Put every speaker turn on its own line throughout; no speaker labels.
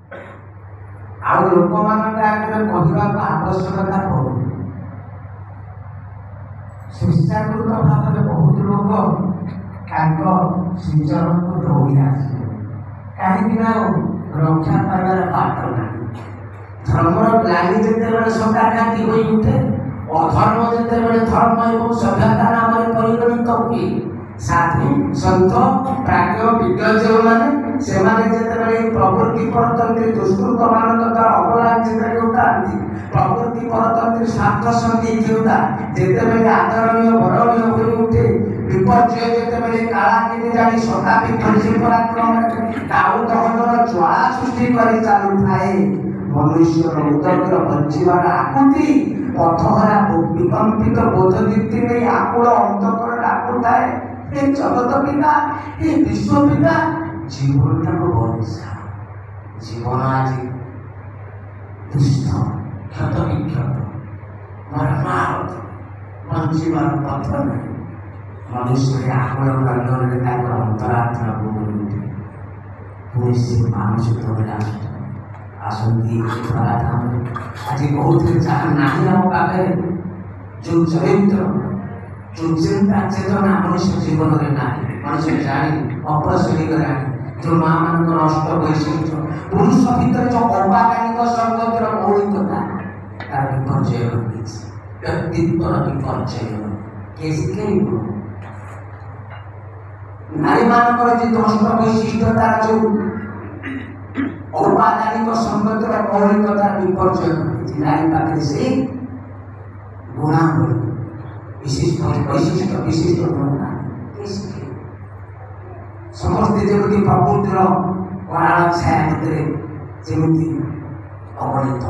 ଆଉ ଲୋକମାନଙ୍କ ଆଗରେ କହିବାକୁ ଆବଶ୍ୟକତା ପଡୁନି। ସ୍ୱେଚ୍ଛାକୃତ ଭାବରେ ବହୁତ ଲୋକ ତାଙ୍କ ଶ୍ରୀଚରଣକୁ ଦୌଡ଼ି ଆସିବେ। କାହିଁକି ନା ରକ୍ଷା ପାଇବାର ବାଟ ନାହିଁ। ଧର୍ମର ଗ୍ଲାନି ଯେତେବେଳେ ସକାକାନ୍ତି ହୋଇ ଉଠେ, ଅଧର୍ମ ଯେତେବେଳେ ଧର୍ମ ଏବଂ ସଭ୍ୟତା ନାମରେ ପରିଗଣିତ ହୁଏ, ସାଧୁ ସନ୍ଥ ପ୍ରାଜ୍ଞ ବିଜ୍ଞ ଯେଉଁମାନେ ସେମାନେ ଯେତେବେଳେ ପ୍ରବୃତ୍ତି ପରତନ୍ତ୍ରୀ ଦୁଷ୍କୃତ ମାନଙ୍କ ଦ୍ୱାରା ଅବଲାଞ୍ଛିତ ହେଉଥାନ୍ତି, ପ୍ରବୃତ୍ତି ପରତନ୍ତ୍ରୀ ସ୍ୱାର୍ଥ ସନ୍ଦିଗ୍ଧତା ଯେତେବେଳେ ଆଦରଣୀୟ ବରଣୀୟ ହୋଇ ଉଠେ, ବିପର୍ଯ୍ୟୟ ଯେତେବେଳେ କାଳାକିନି ଜାଣି ଶତାବ୍ଦୀ ଧରି ପରାକ୍ରମରେ ଦାଉ ଦହନର ଜ୍ୱାଳା ସୃଷ୍ଟି କରି ଚାଲୁଥାଏ, ମନୁଷ୍ୟର ଉଦର ବଞ୍ଚିବାର ଆକୁତି ପଥହରା ବିକମ୍ପିତ ବୋଧ ଦୀପ୍ତି ନେଇ ଆକୁଳ ଅନ୍ତକର ଡାକୁଥାଏ, ଏ ଜଗତ ପିତା, ଏ ବିଶ୍ୱ ପିତା, ଜୀବନଟାକୁ ବଞ୍ଚା। ଜୀବନ ଆଜି ଦୁଷ୍ଟ କ୍ଷତ ବିକ୍ଷତ ମରଣାହତ, ବଞ୍ଚିବାର ପଥ ନାହିଁ। ମନୁଷ୍ୟରେ ଆକୁଳ କାନ୍ଦନରେ ତାଙ୍କର ଅନ୍ତରାତ୍ମାକୁ ବୋଲୁଛି। ପୁଣି ସେ ମାନସ ତଳେ ଆସନ୍ତି ଧରାଧାମରେ। ଆଜି କହୁଥିଲେ ଯାହା ନାହିଁ ଆମ ପାଖରେ, ଯୋଉ ଚରିତ୍ର ଯୋଉ ଚିନ୍ତା ଚେତନା ମଣିଷ ଜୀବନରେ ନାହିଁ, ମଣିଷ ଜାଣି ଅପଶ୍ରେଣୀ କଲାଣି। ଯୋଉ ମା ମାନଙ୍କର ଅଷ୍ଟ ବୈଶିଷ୍ଟ୍ୟ, ପୁରୁଷ ଭିତରେ ଯୋଉ ଅବାକାନିକ ସଂଗତିର ମୌଳିକତା, ତାର ବିପର୍ଯ୍ୟୟ ଘଟିଛି। ବ୍ୟକ୍ତିତ୍ୱର ବିପର୍ଯ୍ୟୟ କିଏ ଶିଖେଇବ? ନାରୀ ମାନଙ୍କର ଯେ ଅଷ୍ଟ ବୈଶିଷ୍ଟ୍ୟ, ତାର ଯୋଉ ଅବାକାନିକ ସଂଗତିର ମୌଳିକତାର ବିପର୍ଯ୍ୟୟ ଘଟିଛି। ନାରୀ ପାଖରେ ସେଇ ଗୁଣାବଳୀ ବିଶିଷ୍ଟ ବୈଶିଷ୍ଟ୍ୟ ବିଶିଷ୍ଟ ଗୁଣ ନାହିଁ। ସମସ୍ତେ ଯେମିତି ପ୍ରକୃତିର କରାଳ ଛାୟା ଭିତରେ ଯେମିତି ଅଗଣିତ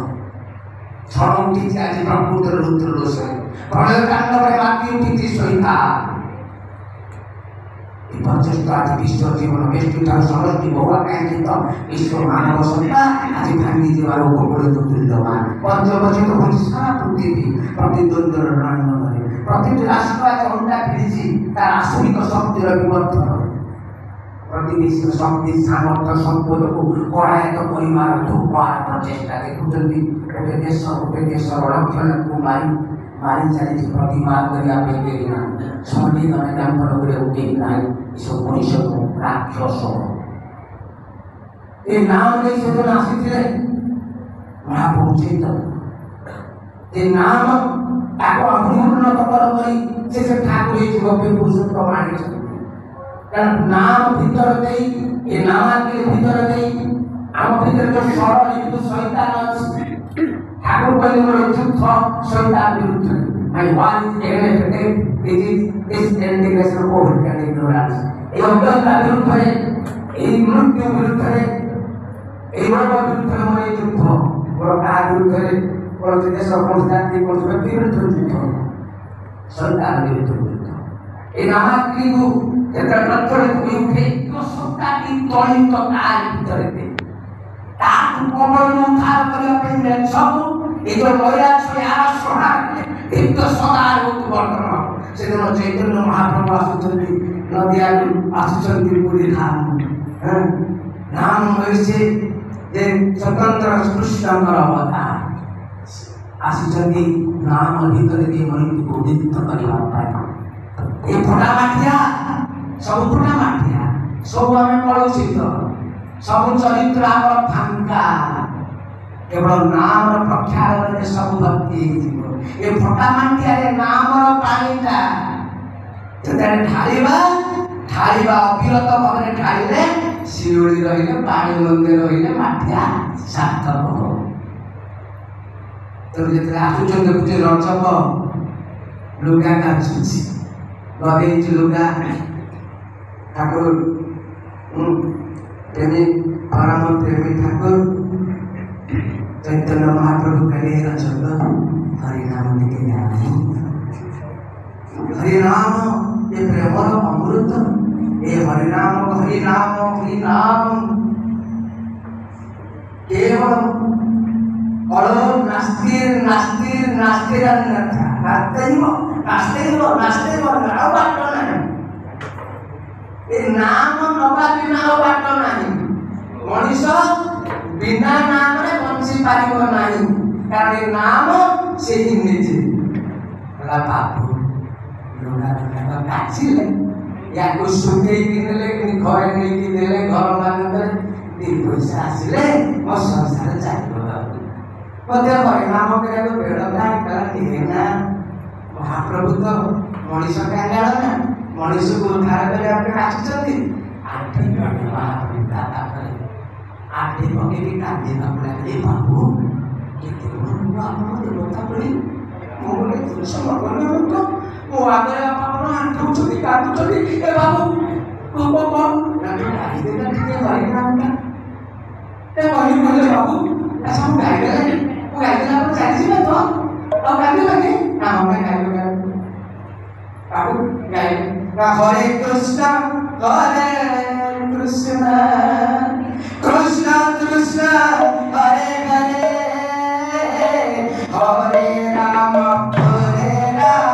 ଝଡ଼ ଉଠିଛି ଆଜି ପ୍ରକୃତିର ରୁଦ୍ର ଦୋଷରେ, ପ୍ରଳୟ ତାଣ୍ଡବରେ ମାତି ଉଠିଛି ସହିତା। ବିପର୍ଯ୍ୟସ୍ତ ଆଜି ବିଶ୍ୱ ଜୀବନ ବେଷ୍ଟିଠାରୁ ସମଷ୍ଟି ବହୁଆକାଂକ୍ଷିତ ବିଶ୍ୱ ମାନବ ସତ୍ତା ଆଜି ଭାଙ୍ଗି ଯିବାର ଉପକୂଳରେ ତୁଲ୍ୟମାନ। ପର୍ଯ୍ୟବସିତ ହେଉଛି ସାରା ପୃଥିବୀ ପ୍ରତିଦ୍ୱନ୍ଦ୍ୱର ରଣରେ। ପ୍ରତିଟି ରାଷ୍ଟ୍ର ଆଜି ଅଣ୍ଡା ଭିଡ଼ିଛି ତାର ଆସୁରିକ ଶକ୍ତିର ବିବର୍ତ୍ତନ। ପ୍ରତିନିଧିକ ଶକ୍ତି ସାମର୍ଥ୍ୟ ସମ୍ପଦକୁ କରାୟତ୍ତ କରିବାର ଧୂପାର ପ୍ରଚେଷ୍ଟା ଦେଖୁଛନ୍ତି। ଗୋଟେ ଦେଶର ଲକ୍ଷଣକୁ ମାରି ଚାଲିଛି, ପ୍ରତିବାଦ କରିବା ପାଇଁ କେହି ନାହିଁ, ସମ୍ବିଧାନ ଜ୍ଞାପନ କରିବାକୁ କେହି ନାହିଁ। ଏସବୁ ମଣିଷକୁ ରାକ୍ଷସ ଏ ନାମ ନେଇ ସେଦିନ ଆସିଥିଲେ ମହାପ୍ରଭୁ ଚୈତନ୍ୟ। ଏ ନାମ ତାକୁ ଆହୁରି ଉନ୍ନତ କରି ସେ ଠାକୁର ହେଇଯିବ ପୁରୁଷୋତ୍ତମ ଆଣିଛନ୍ତି। କାରଣ ନାମ ଭିତର ଦେଇ, ଏ ନାମାକି ଭିତର ଦେଇ ଆମ ଭିତରେ ଯୋଉ ଷড় ଶୈତାନ ଅଛି, ଠାକୁର କହିଲେ ମୋର ଯୁଦ୍ଧ ଶୈତାନ ବିରୁଦ୍ଧରେ। My war is against death, it is disintegration of poverty and ignorance. এই অজ্ঞতা বিরুদ্ধে, এই মৃত্যু বিরুদ্ধে, এই রোগ বিরুদ্ধে আমার এই যুদ্ধ। বড় কার বিরুদ্ধে? বড় দেশ জাতি ব্যক্তি বিরুদ্ধে যুদ্ধ, সরকার বিরুদ্ধে যুদ্ধ। এই নামাকৃতু যেটা লক্ষ্যে তুমি উঠে সত্তাটি তলিত তার ভিতরে তাকে কবল উদ্ধার করিয়া পেলেন ସବୁ এই যে মহিলা ছয় আর সোনা দীপ্ত সদার উদ্বর্তন। সেদিন চৈতন্য মহাপ্রভু আসুଛନ୍ତି, নদিয়াରୁ ଆସୁଛନ୍ତି ପୁରୀ ଧାମ। ନାମ ହୋଇଛି ଯେ ସ୍ୱତନ୍ତ୍ର କୃଷ୍ଣଙ୍କର ଅବତାର ଆସିଛନ୍ତି ନାମ ଭିତରେ ଦେଇ ମଣିଷକୁ ଉଦ୍ଦୀପ୍ତ କରିବା ପାଇଁ। ଏ ଫଟା ମାଠିଆ, ସବୁ ଫଟା ମାଠିଆ, ସବୁ ଆମେ କଳୁଷିତ, ସବୁ ଚରିତ୍ର ଆମର ଫାଙ୍କା। କେବଳ ନାମର ପ୍ରଖ୍ୟାତରେ ସବୁ ଭକ୍ତି ହେଇଯିବ। ଏ ଫଟା ମାଠିଆରେ ନାମର ପାଣିଟା ଯେତେବେଳେ ଢାଳିବା ଅବିରତ ଭାବରେ ଢାଳିଲେ, ଶିଉଳି ରହିଲେ, ପାଣି ମନ୍ଦିର ରହିଲେ, ମାଠିଆ ସାର୍ଥକ ହବ। ତେଣୁ ଯେତେବେଳେ ଆସୁଛନ୍ତି ଦେଖୁଛି ରଚକ ଲୁଗା କାଚୁଛି, ଲଗେଇଛି ଲୁଗା। ଠାକୁର ପ୍ରେମୀ ପରମ ପ୍ରେମୀ ଠାକୁର ଚୈତନ୍ୟ ମହାପ୍ରଭୁ କହିଲେ, ରଚକ ହରିନାମ ଟିକେ ଜାଣି, ହରିନାମ ଏ ପ୍ରେମର ଅମୃତ। ଏ ହରିନାମ ହରିନାମ ହରିନାମ କେବଳ ଅଳ ନାସ୍ତିର ନାସ୍ତିର ନାସ୍ତିରାନ୍ୟଥା ନାସ୍ତେଇବ ନାସ୍ତେଇବ ନାସ୍ତେଇବ, ଆଉ ବାଟ ନାହିଁ। ଏ ନାମ ନବା ବିନା ଆଉ ବାଟ ନାହିଁ। ମଣିଷ बिना नाम रे बंसी पारिब नाही कारण नाम से ही निजे बड़ा बाबू लोड़ा लोड़ा काचिले या को सुके किनले कि घरे नै कि देले घर मानकर दी पैसा आसिले मो संसार जाइबो मते भई नाम करे को बेड़ का कला ना महाप्रभु तो मनीष कांगाल ना मनीष को उद्धार करे आपने आछिछथि आठी गण महाप्रभु दाता करे आठी पके भी कांदे ना पड़े बाबू केते बड़ आपन देवता पड़ी मो बोले तुम समगने मत मो आगे आपन आंठू छुदी काटू छुदी ए बाबू को ना तो गाई दे ना ठीक भाई ना ए भाई बोले बाबू ऐसा गाई दे वो गाई दे आप चाहिए ना तो अब गाई दे ना हम गाई दे बाबू गाई ना हरे कृष्ण कृष्ण कृष्ण हरे हरे हरे राम राम राम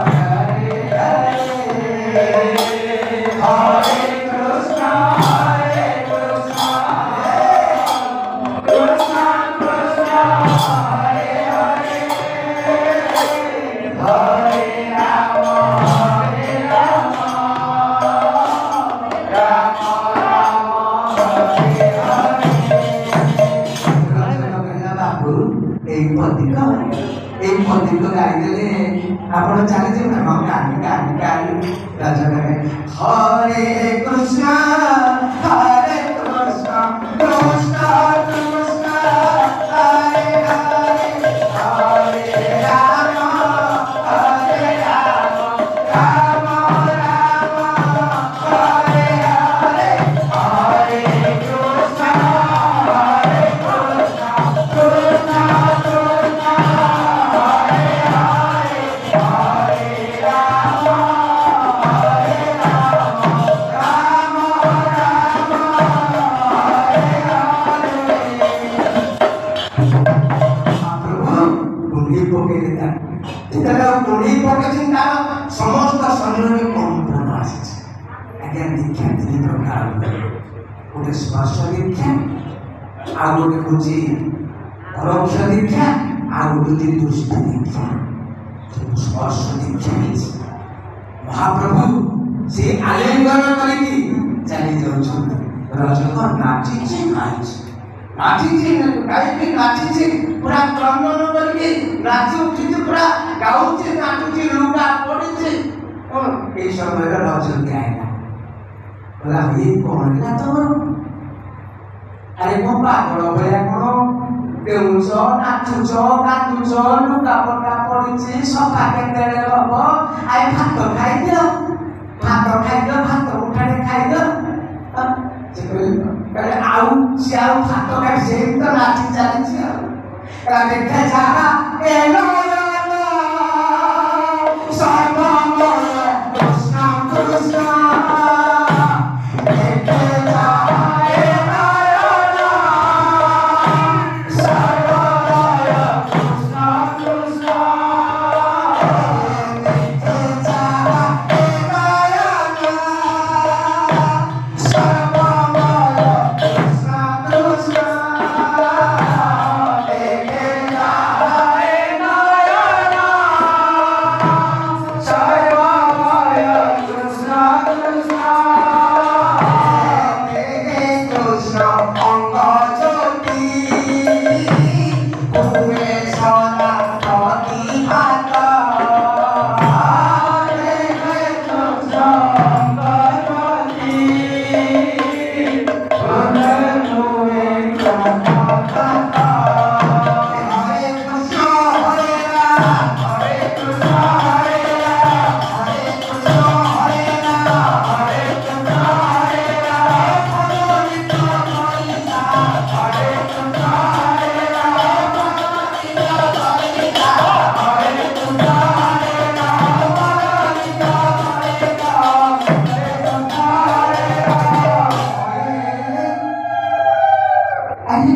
हरे हरे हरे कृष्ण कृष्ण कृष्ण हरे हरे हरे राम पतिको गाइदेले आपण चली जे ना गानी गानी गानी राजा कहे हरे कृष्ण कृष्ण कृष्ण हरे हरे हरे राम राम राम हरे हरे हरे कृष्ण समस्त शरीर में कंपन आज्ञा दीक्षा तीन प्रकार गोटे स्पर्श दीक्षा आ गोटे हूँ परोक्ष दीक्षा आ गोटे दृष्टि दीक्षा स्पर्श दीक्षा महाप्रभु से आलिंगन करके चली जाऊँ रजक नाची नाची पूरा क्रमण करके नाची उठी पूरा गाँचे नाचुची लुगा पड़े ये समय रजक आएगा बोला ये कौन है तुम अरे मो पागल भाया कौन देउछ नाचुछ काटुछ लुगा पटा पड़ी सफा के हम आई भात खाइदियो भात उठाने खाइदियो आउ से आउ भात खाई से तो नाची चली देखा जाना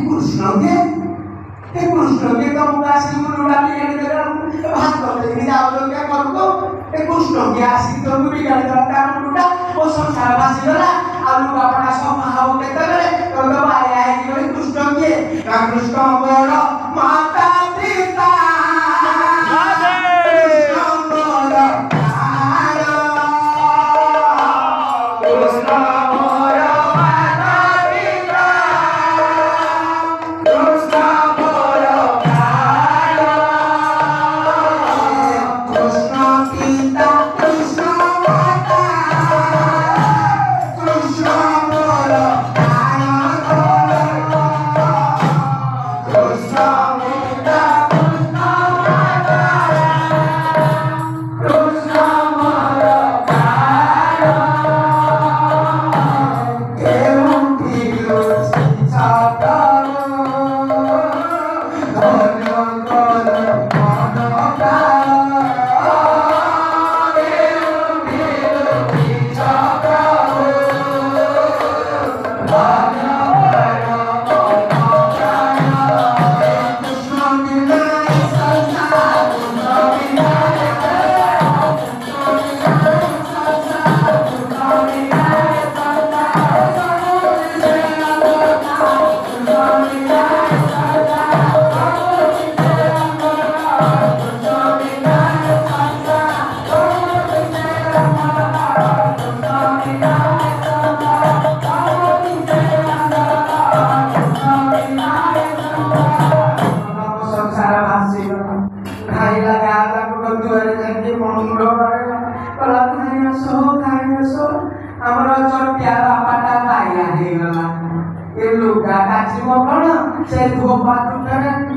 कृष्ण कृष्ण के आशिक तो भी गाड़ी दरकार मुंडा वो संसार भासी गला आलू बापड़ा सफा हो केतरे तो बाया है कि कृष्ण के कृष्ण बड़ माता पिता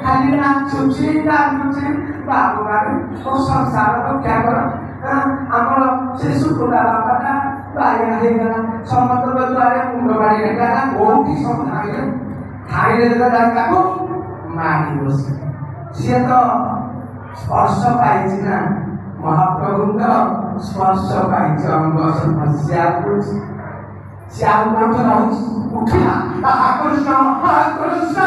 खाली नाचुची बाबू संसार रक्षा कर आम से सुकुला बापाटा बाया होगा समस्त द्वारे मुंड मारी रखा बहुत ही सब खाइले मारी बस सी तो स्पर्श पाई ना महाप्रभु स्पर्श पाई अंग श्याम उठा कृष्ण कृष्ण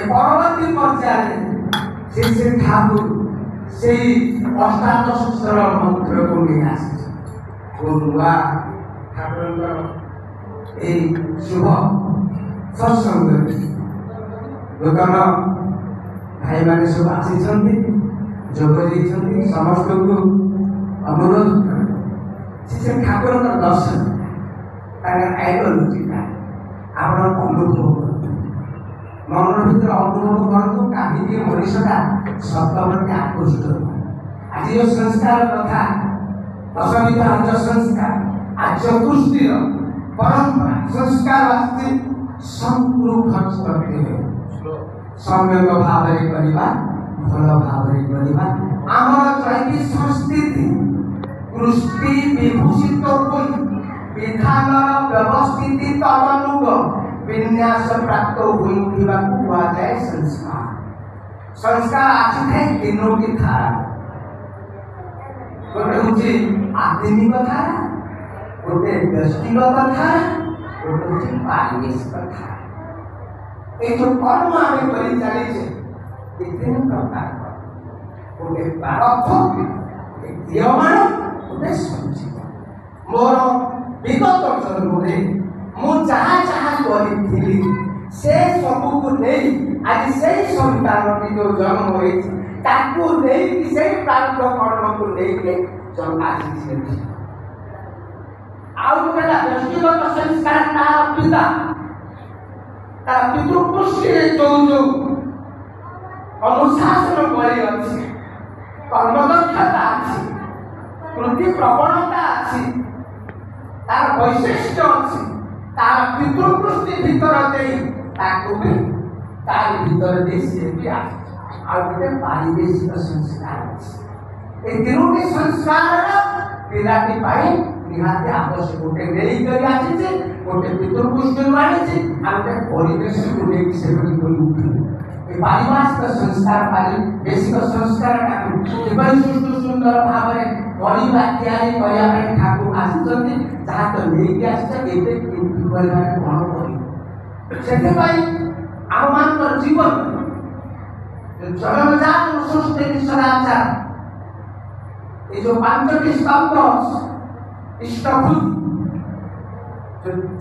परवर्ती पर्याय से ठाकुर से अष्टादश स्तर मंत्र को नहीं ठाकुर शुभ सत्संग दुकान भाई मैंने सब आसी जोग समस्त को अनुरोध से ठाकुर दर्शन आइडियोलोजी आप अनुभव मन भर अनुभव करूँ कहीं मनीषा सत्य प्रति आकृष्ट आज जो संस्कार कथा दशविध संस्कार आज कृष्ण परंपरा संस्कार वास्ते संपूर्ण खर्च करते हुए सम्यक भाव करने भल भाव आम जैविक संस्कृति कृष्टि विभूषित विधान व्यवस्थित तदनुग विन्यास प्राप्त हुई उठा जाए संस्कार। संस्कार आसी तीनोटी धारा गोटे हूँ आध्यात्मिक धारा गोटे व्यक्तिगत धारा गोटे हूँ पारिवेशिक धारा। ये जो कर्म आम कर चलीचे तीन प्रकार गोटे प्रारब्ध गोटे क्रियमाण गोटे संचित। मोर विगत जन्म जहाँ जहाँ करी से सबू को नहीं आज से संतान जो जन्म हो प्रारब्ध कर्म को लेके व्यक्तिगत संस्कार पिता पितृपुष्टि जो जो अनुशासन कर्मदक्षता अच्छी कृति प्रवणता अच्छी तार वैशिष्ट्य अच्छी तार पितृपुष्टि भीतर भी तार भीतर भी आगे पारिवेशिक संस्कार अच्छे। ये तीनोटी संस्कार पिलाटी निहाती आवश्यक गोटे नहीं आसी गोटे पितृपुष्टि आनी गोटे परिवेश को लेकिन पारिभाषिक संस्कार पारिवेशिक संस्कार सुंदर भाव में या ठाकुर आसी जहाँ तो लेकिन आसे आम मान जीवन जन्मजात सृष्टि सदाचार ये जो पांचटी स्तंभ इष्टभूत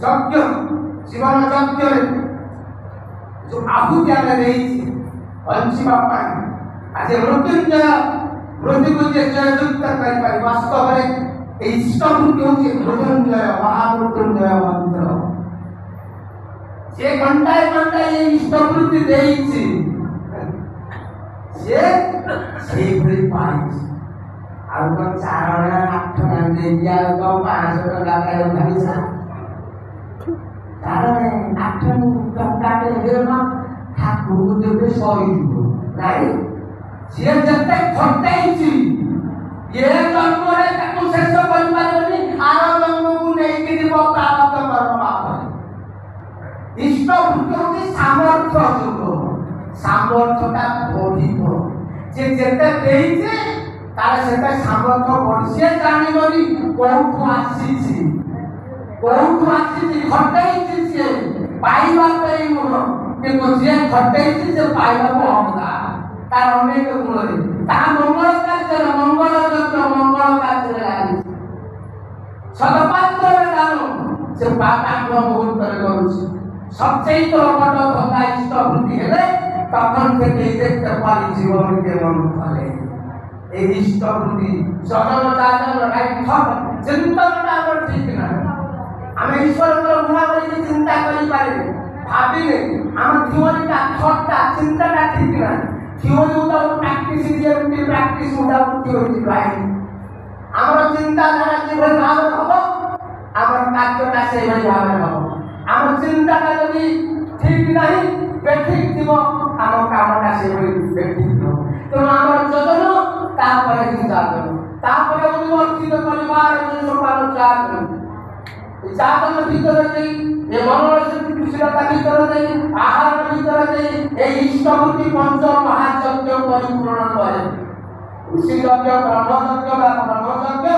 यज्ञ जीवन यज्ञ जो आहुति आम बंचिवा आज मृत्युंजय मृत्यु को जययुक्त कर वास्तव में इष्टभूत हूँ मृत्युंजय महामृत्युंजय मंत्र जे घंटाए घंटाए इष्टवृत्ति चारण 8 दिया 500 टका भाई चारण 8 टका ठाकुर देवे सही नाई सी जिते खटे ये जन्म शेष कर आर जन्म को लेकिन प्रारब्ध कर्म इष्टभूत हूँ सामर्थ्य जुग सामर्थ्यटा बढ़े तार से सामर्थ्य बढ़ी सी जानवरी कौटू आसी खटे सी पाइबा किंतु जी खटे से पाइबा हमला तार अनेक गुण मंगल कार्य मंगल यज्ञ मंगल कार्य लगी सदपात्र दान से पापात्म मुहूर्त करुच्छे सचेत बड़ धंदा इष्टवृत्ति हेले तखन থেকে দেখতে পারি জীবন কেমন ফলে এই ইষ্টবৃত্তি জনজাগরণ রাইথক চিন্তনটা আমার ঠিক না আমি ঈশ্বরের গুণাবলী চিন্তা করি পারি ভাবিলে আমার থিওরিটা থটটা চিন্তাটা ঠিক না থিওরি উঠা প্র্যাকটিস দিয়ে প্র্যাকটিস উঠা থিওরি রাই আমার চিন্তাধারা যেভাবে ভাবে হবে আমার কার্যটা সেভাবে ভাবে হবে आम चिंताटा जदि ठीक नहीं बेठिक थी आम कामटा से बेठिक तेणु आम योजन चिंता कर अर्थित परिवार जागरण भीतर ये मनोशीलता भीतर आहार भीतर इष्टभूति पंच महायज्ञ परिपूर्ण करे ऋषि यज्ञ ब्रह्मयज्ञ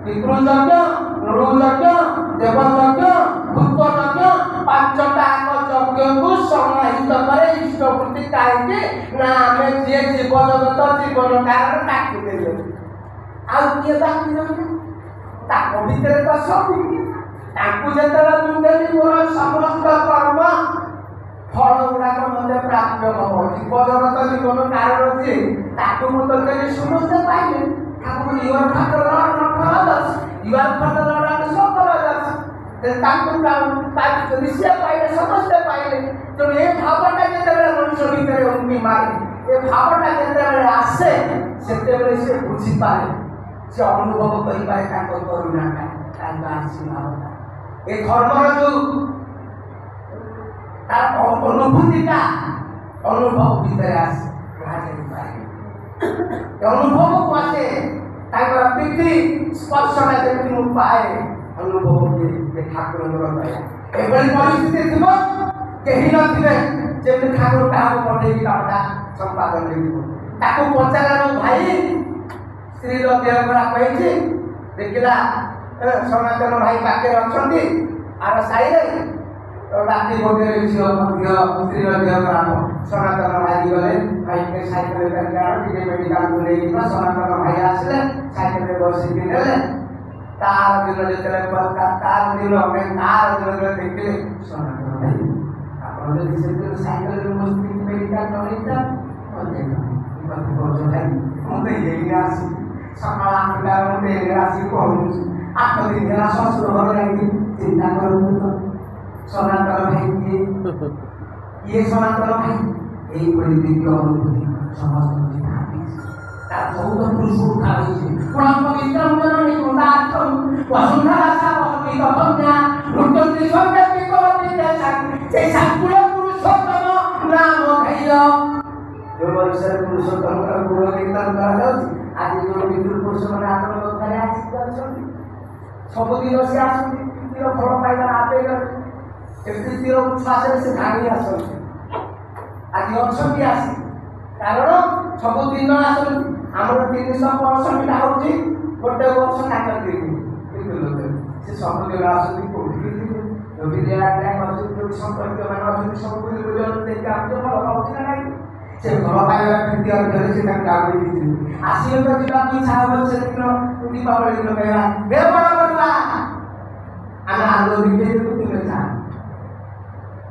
पितृयज्ञ नृयज्ञ देवयज्ञ भूतयज्ञ पांचटा यज्ञ को समाहित करे इष्टवृत्ति कहीं ना आम जी जीव जगत जीवन कारण ताकि देवे आगे भीतर तो सब जिते मोर समस्त कर्म फल गुड़ाक मत प्राप्त हम जीव जगत जीवन कारण जी मुझे समस्ते पाइले You are not the Lord of others. You are not the Lord of some others. Then ताकि ऋषि पाइले समझते पाइले तो ये भावना जेतेबेले मनुष्य भीतर उन्नी मारे ये भावना जेतेबेले आसे सेतेबेले से बुझी पारे से अनुभव करि पारे ताको करुणाटा ताको आसी भावना ये धर्मर जो तार अनुभूतिटा अनुभव भीतर आसे कहा जाई पारे अनुभव को आसे ताकर प्रीति स्पर्श ना जेति मु पाए अनुभव के ठाकुर दया एभली परिस्थिति थिबो केही नथिबे जेति ठाकुर काहाको पठेई काटा संपादन देबो ताको पचारानो भाई स्त्री रो देह खराब होइछि देखिला सनातन भाई पाखे अछंती आर साइरे राति गोटे झियो स्त्री रो देह खराब सनातन भाई गले भाई के साइकेल पे गाड़ के मेडिकल को ले गया सनातन भाई आसले साइकेल पे बसी के नेले तार दिन जेतले तार दिन में तार दिन देखले सनातन भाई आपण दिसे साइकेल रे मस्ती मेडिकल न लेता मत बोझो है मते यही आसी सकाळ आठटा मते आसी कहूँ आठ दिन ହେଲା ଶ୍ୱଶୁର ଘର ଲାଗି ଚିନ୍ତା କରନ୍ତୁ ତ ସନାତନ ଭାଇ କିଏ ସନାତନ ଭାଇ ଏଇଭଳି ଦିବ୍ୟ ଅନୁଭୂତି ସମସ୍ତଙ୍କୁ ଥାନ୍ତି ତା ଚଉଦ ପୁରୁଷ ଉଠା ହୋଇଛି ପୁରା ପବିତ୍ର ମଣ୍ଡଳୀ ମୁଣ୍ଡାର୍ଥ ବସୁନ୍ଧରା ସାବହିତ କନ୍ୟା ନୃତ୍ୟନ୍ତି ସୌମ୍ୟତି କରନ୍ତି ସେ ସାକୁଳ ପୁରୁଷୋତ୍ତମ ନାମ ଧୈର୍ଯ୍ୟ जो वर्षर पुरुषोत्तम गुण कीर्तन कराଯାଉଛି ଆଜି ଯୋଉ ବିଦୁର ପୁରୁଷମାନେ ଆପଣଙ୍କ ଘରେ ଆସିଛନ୍ତି ସବୁଦିନ ସେ ଆସନ୍ତି ତୃତୀୟ ଫଳ ପାଇବା ଆପେଗର ତୃତୀୟ ଉଚ୍ଛ୍ୱାସରେ ସେ ଭାଙ୍ଗି ଆସନ୍ତି ଆଜି ଅଛନ୍ତି ଆସି କାରଣ ସବୁଦିନ ଆସନ୍ତି ଆମର 365ଟା ହେଉଛି ଗୋଟେ ବର୍ଷ କାଟନ୍ତି ସେ ସବୁଦିନ ଆସନ୍ତି କୋଉଠି ଯଦି ଦେହରେ ଅଛନ୍ତି ଯୋଉ ସମ୍ପର୍କମାନେ ଅଛନ୍ତି ସବୁଦିନ ଦେଖି ଆମେ ଭଲ ପାଉଛି ନା ନାହିଁ से भल पाइबा कृति अध्ययन से ताके आगुरी दिथिलु आसिले तो जिबा की इच्छा हो से दिन दीपावली दिन कहला बे बड़ बड़वा आना आलो दिखे तो तुमे जा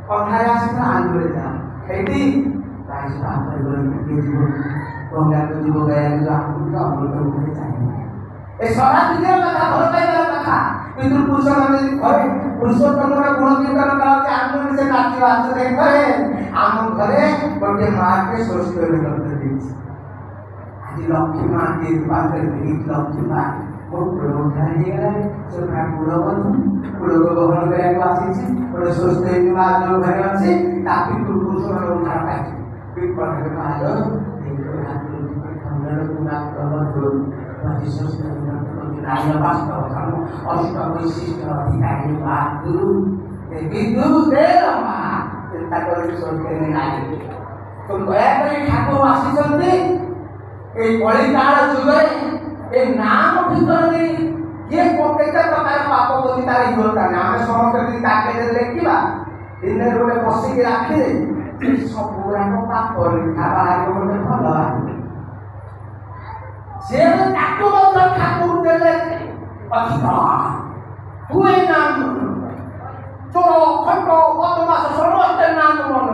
कथारे आसी तो आलो रे जा हेती राइस बात कर के जीव गंगा को जीव गया जो आपको अमृत उठे चाहिए ए सारा दिने कथा भल पाइबा कथा पितृ पुरुष माने घरे पुरुषोत्तम गुण कीर्तन कराते आनंद से नाचिबा से करे आम घरे गोटे माँ के स्वस्थ करते आज लक्ष्मी माँ के पात्र लक्ष्मी माँ बहुत प्रबोधन से कूड़बंधु कूड़क बहन कराया आसी गोटे स्वस्थ माँ जो घर अच्छे पुरुष मान उद्धार पाई अष्ट वैशिष्ट अधिकारी विद्युत चिंता करके सोचते नहीं तो दयाकोरी ठाकुर आसी कलिकाल जुगे ये नाम भीतर किए केते प्रकार पाप बोली तार हिरोता आम समस्त ताके देखा दिन गोटे बसिक राखिले सब गुड़ाक पाप लिखा बाहर गोटे भल से ठाकुर देले तू नाम चोर खंड बदमाश समस्त नाम मन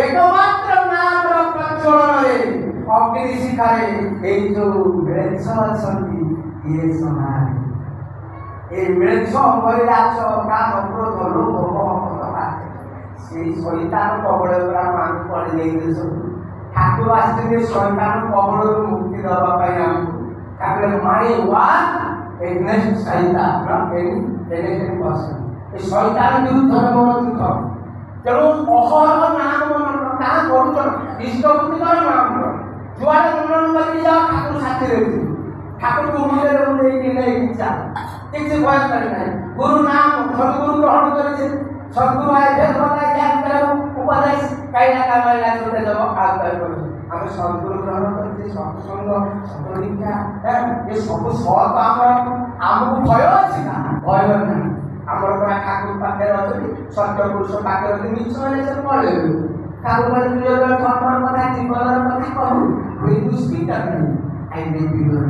एकमात्र नाम प्रचलन अग्नि शिखारे ये जो मृक्ष अच्छी ये समाज ये मृक्ष महिलाच काम क्रोध लोभ से शैतान कबल मान पड़ जाए सब ठाकुर आसते शैतान कबल मुक्ति दवाई ठाकुर माई वन एग्नेस्ट शैतान शैतान विरुद्ध मन दुख तेणु अहर नाम मन क्या कर इष्टभूति नाम जुआड़े मनन करके जाओ ठाकुर साथी ठाकुर को मंदिर नहीं इच्छा किसी भय करना गुरु नाम सदगुरु ग्रहण कर सदगुरु आए उपदेश कहीं ना कहीं महिला छोटे जब आम सदगुरु ग्रहण करते सत्संग सदीक्षा ये सब सत आमको भय अच्छी ना भय ना आमर क्या ठाकुर पाखे अच्छे सत्य पुरुष पाखे अच्छे मिछ मैंने से पड़े ठाकुर मैंने धर्म कथा जीवन कथा कहूँ आई तो जीवन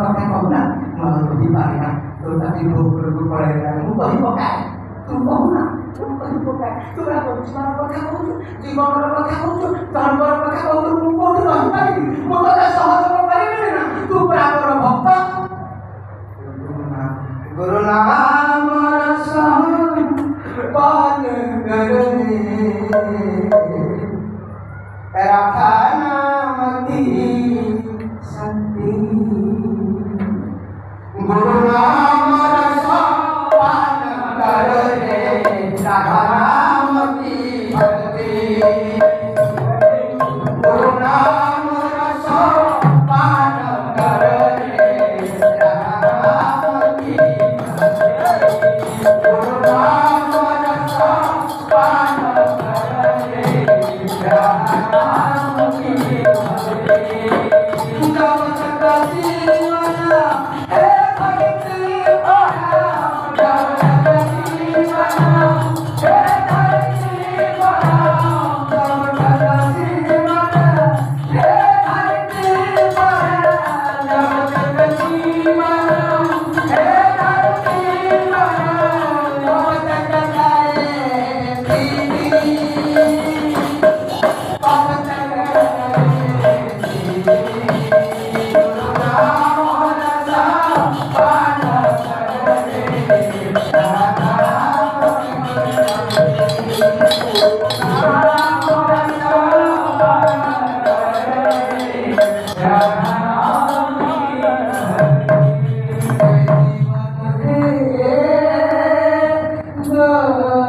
कथा कहूना मन बुझी पारेना तो पड़ेगा मुझे पकाए तू कहूना तू कही पकाए तुरा जीवन कथा कहूँ जीवन कथा कहूँ धर्म कथा कहूँ मुझे रही मुझे सहयोग करें ना तू प्रापर भक्त गुरु नाम रखा नाम की शक्ति गुरु नाम रसपान कर रे रखा नाम की भक्ति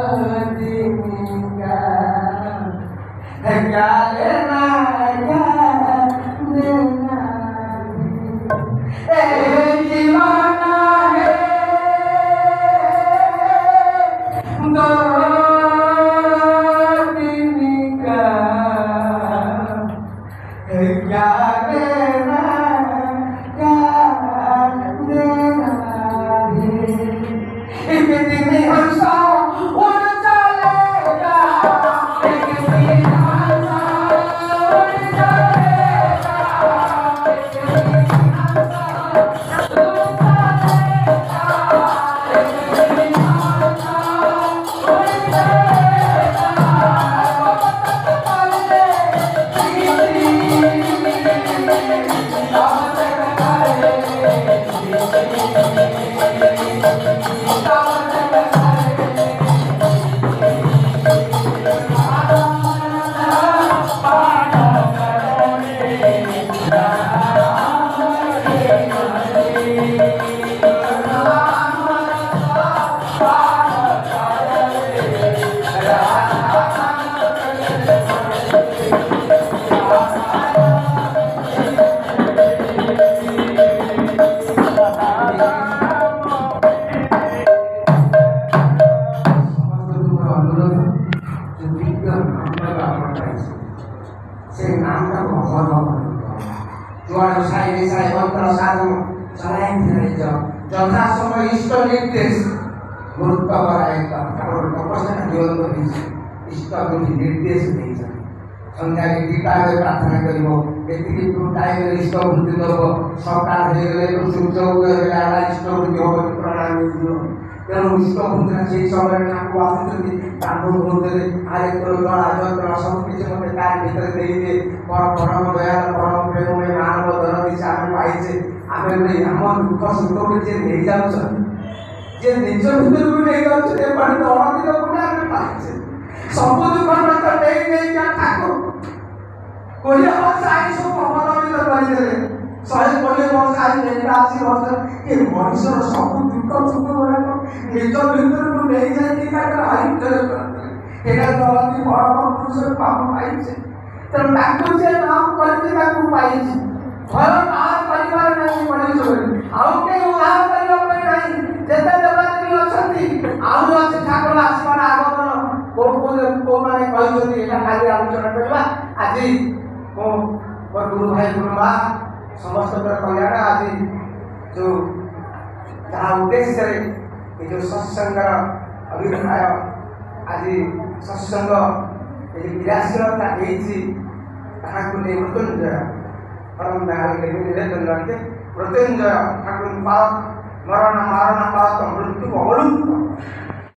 गोदिनिका क्या लेना क्या देना दीवाना है गोदिनिका क्या लेना क्या देना एक दिन हंसा उड़ चलेगा एक दिन हंसा उड़ चलेगा एक दिन हंसा उड़ चलेगा एक दिन हंसा उड़ चलेगा যথা সময় ইষ্ট নির্দেশ গুরুত্ব করা একটা ঠাকুর তপস্যা জীবন করেছে ইষ্ট দুটি নির্দেশ দিয়েছেন সন্ধ্যাকে কি টাইমে প্রার্থনা করিব এতিকি টাইমে ইষ্ট বৃদ্ধি দেব সকাল হয়ে গেলে সূর্য উদয় হয়ে গেলে ইষ্ট বৃদ্ধি হবে প্রণামী দিল তেমন ইষ্ট বৃদ্ধি সেই সময় ঠাকুর আসুଛନ୍ତି তাଙ୍କୁ বলতে আরেক জড়া যন্ত্রণা সব কিছু মধ্যে তার ভিতরে দিয়ে পরম দয়াল পরম প্রেমময় মানব ধরতি আমি পাইছে ଆମେ ଗୋଟେ ଆମ ଦୁଃଖ ସୁଖକୁ ଯିଏ ନେଇଯାଉଛନ୍ତି ଯିଏ ନିଜ ଭିତରକୁ ନେଇଯାଉଛନ୍ତି ଏପରି ଦଳନ୍ତି ଲୋକକୁ ଆମେ ପାଇଛେ ସବୁ ଦୁଃଖ ମଧ୍ୟ ନେଇ ନେଇକା ଠାକୁର 20 ବର୍ଷ ଆଇ ସବୁ ଅବଲମ୍ବିତ କରିଦେଲେ 120 ବର୍ଷ ଆଇ 80 ବର୍ଷ ଏ ମଣିଷର ସବୁ ଦୁଃଖ ସୁଖ ଗୁଡ଼ାକ ନିଜ ଭିତରକୁ ନେଇଯାଇକି ତାଙ୍କର ଆୟୁଷ୍ୟରେ କରିଦେଲେ ଏଇଟା ଦଳନ୍ତି ପରମ ପୁରୁଷର ପାପ ପାଇଛେ ତେଣୁ ତାଙ୍କୁ ଯିଏ ନାମ କରିଛି ତାକୁ ପାଇଛି ଭୟ ନାଶ କରିବାର ନାହିଁ ମଣିଷରେ ଆଉ କେହି ଉଦ୍ଧାର କରିବା ପାଇଁ ନାହିଁ ଯେତେ ଦେବାଦେବୀ ଅଛନ୍ତି ଆହୁରି ଅଛି ଠାକୁର ଆସିବାର ଆଗମନ କୋଉମାନେ କହିଛନ୍ତି ଏଇଟା କାଲି ଆଲୋଚନା କରିବା ଆଜି ମୋ ଗୁରୁ ଭାଇ ଗୁରୁମା ସମସ୍ତଙ୍କର କଲ୍ୟାଣ ଆଜି ଯେଉଁ ଯାହା ଉଦ୍ଦେଶ୍ୟରେ ଏ ଯେଉଁ ସତ୍ସଙ୍ଗର ଅଭିପ୍ରାୟ ଆଜି ସତ୍ସଙ୍ଗ ଏ କ୍ରିୟାଶୀଳତା ହେଇଛି ତାହାକୁ ନେଇ ମୃତ୍ୟୁଞ୍ଜୟ परम दयाल के निवेदन करके मृत्युंजय ठाकुर पाद मरण मारण पाद मृत्यु को अवलुप्त